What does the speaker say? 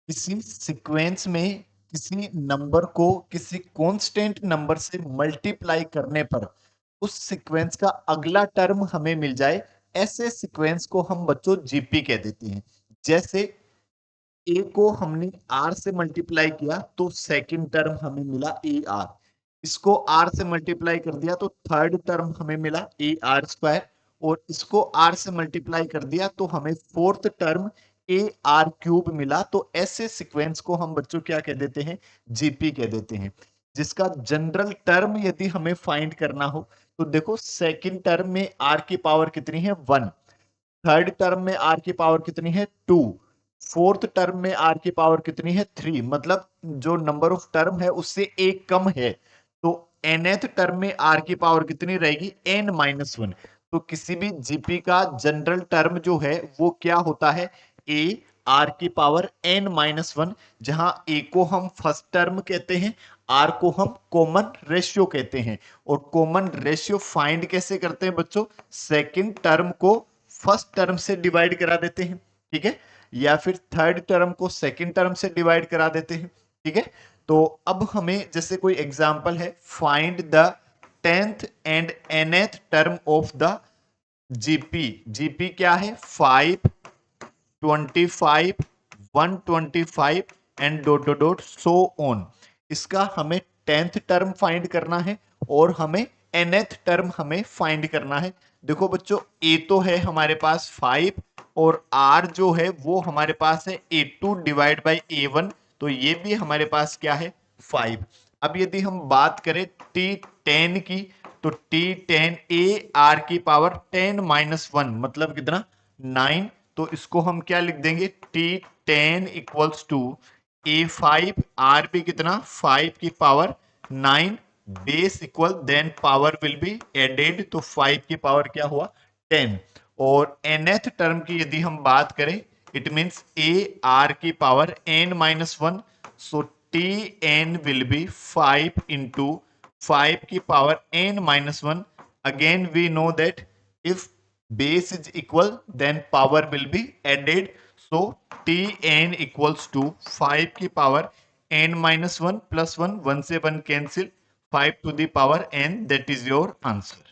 किसी सीक्वेंस में किसी नंबर को किसी कांस्टेंट नंबर से मल्टीप्लाई करने पर उस सीक्वेंस का अगला टर्म हमें मिल जाए, ऐसे सीक्वेंस को हम बच्चों जीपी कह देते हैं। जैसे ए को हमने आर से मल्टीप्लाई किया तो सेकंड टर्म हमें मिला ए आर, इसको आर से मल्टीप्लाई कर दिया तो थर्ड टर्म हमें मिला ए आर स्क्वायर, और इसको आर से मल्टीप्लाई कर दिया तो हमें fourth term A R cube मिला। तो ऐसे सीक्वेंस को हम बच्चों क्या कह देते हैं, जीपी कह देते हैं। जिसका जनरल टर्म यदि हमें फाइंड करना हो तो देखो सेकंड टर्म में आर की पावर कितनी है 1, थर्ड टर्म में आर की पावर कितनी है 2, फोर्थ टर्म में आर की पावर कितनी है 3, मतलब जो नंबर ऑफ टर्म है उससे एक कम है। तो nth टर्म में आर की पावर कितनी रहेगी n-1। तो किसी भी जीपी का जनरल टर्म जो है वो क्या होता है, a आर की पावर n-1, जहां a को हम फर्स्ट टर्म कहते हैं, आर को हम कॉमन रेशियो कहते हैं। और कॉमन रेशियो फाइंड कैसे करते हैं बच्चों, सेकंड टर्म को फर्स्ट टर्म से डिवाइड करा देते हैं, ठीक है, या फिर थर्ड टर्म को सेकंड टर्म से डिवाइड करा देते हैं, ठीक है। तो अब हमें जैसे कोई एग्जांपल है, find the 10th and nth term of the GP. GP क्या है 5, 25, 125 and dot dot dot so on. इसका हमें 10th टर्म फाइंड करना है और हमें nth टर्म हमें फाइंड करना है। देखो बच्चों a तो है हमारे पास 5 और r जो है वो हमारे पास है a2 डिवाइड बाई a1, तो ये भी हमारे पास क्या है 5। अब यदि हम बात करें t10 की तो t10 a r की पावर 10-1 मतलब कितना 9, तो इसको हम क्या लिख देंगे t10 equals to a5 r भी कितना 5 की power 9 base equal then power will be added, तो 5 की पावर क्या हुआ 10। और nth टर्म की यदि हम बात करें इट मींस a r की power n-1, so tn will be 5 into 5 की power n-1। again we know that if base is equal then power will be added, so tn equals to 5 की power n-1 plus 1, 1 से 1 cancel, 5 to the power n, that is your answer।